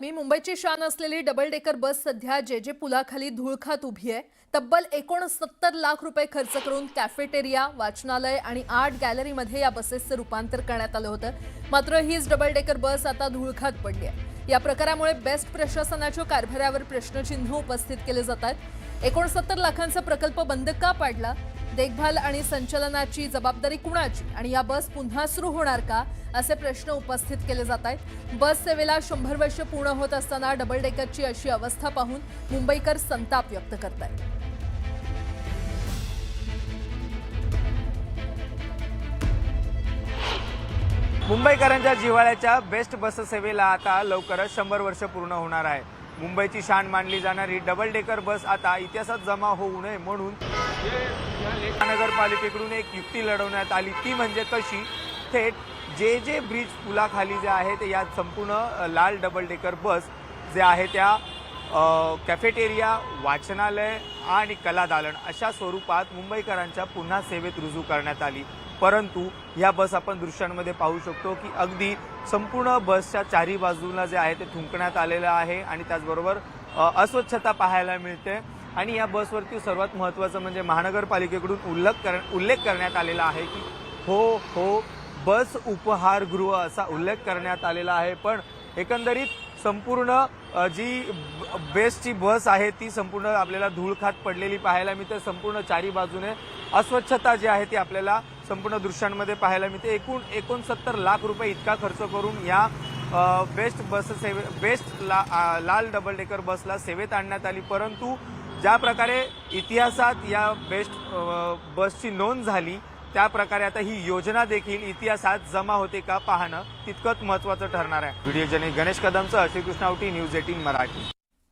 मी मुंबईची शान असलेली double decker bus सध्या जे पुलाखाली धूळ खात उभी आहे। तब्बल 69 लाख रुपये खर्च करून कॅफेटेरिया, वाचनालय आणि आर्ट गॅलरीमध्ये या बसेसचं रूपांतर करण्यात आलं होतं। मात्र हीच डबल डेकर बस आता धूळ खात पडली आहे। या प्रकारामुळे बेस्ट प्रशासनाच्या कारभारावर प्रश्नचिन्ह उपस्थित केले जातात। 69 लाखांचा प्रकल्प बंद का पाडला? देखभाल आणि संचालनाची जबाबदारी कुणाची आणि या बस पुन्हा सुरू होणार का असे प्रश्न उपस्थित केले जात आहेत। बस सेवेला 100 वर्ष पूर्ण होत असताना डबल डेकरची अशी अवस्था पाहून मुंबईकर संताप व्यक्त करतात। मुंबईकरांच्या जिव्हाळ्याच्या बेस्ट बस सेवेला आता लवकरच 100 वर्ष पूर्ण होणार आहे। मुंबईची शान मानली जाणारी डबल डेकर बस आता इतिहासात जमा होऊ नये म्हणून महानगरपालिकेकडून एक युक्ती लढवण्यात आली। ती म्हणजे कशी? थेट जे ब्रिज पुलाखाली जे आहे ते या संपूर्ण लाल डबल डेकर बस जे आहे त्या कॅफेटेरिया, वाचनालय आणि कला दालन अशा स्वरूपात मुंबईकरांच्या पुन्हा सेवेत रुजू करण्यात आली। परंतु या बस आपण दृश्यांमध्ये पाहू शकतो की अगदी संपूर्ण बसच्या चारी बाजूला जे आहे ते थुंकण्यात आलेलं आहे आणि त्याचबरोबर अस्वच्छता पाहायला मिळते। आणि या बसवरती सर्वात महत्त्वाचं म्हणजे महानगरपालिकेकडून उल्लेख करण्यात आलेला आहे की हो बस उपहारगृह असा उल्लेख करण्यात आलेला आहे। पण एकंदरीत संपूर्ण जी बेस्टची बस आहे ती संपूर्ण आपल्याला धूळ खात पडलेली पाहायला मिळते। संपूर्ण चारी बाजूने अस्वच्छता जी आहे ती आपल्याला संपूर्ण दृश्यांमध्ये पाहायला मिळते। एकूण 69 लाख रुपये इतका खर्च करून या बेस्ट लाल डबल डेकर बसला सेवेत आणण्यात आली। परंतु ज्या प्रकारे इतिहासात या बेस्ट बसची नोंद झाली त्या प्रकारे आता ही योजना देखील इतिहासात जमा होते का पाहणं तितकंच महत्त्वाचं ठरणार आहे। व्हिडिओ जर्नलिस्ट गणेश कदमसह श्रीकृष्ण आवटी, न्यूज 18 मराठी।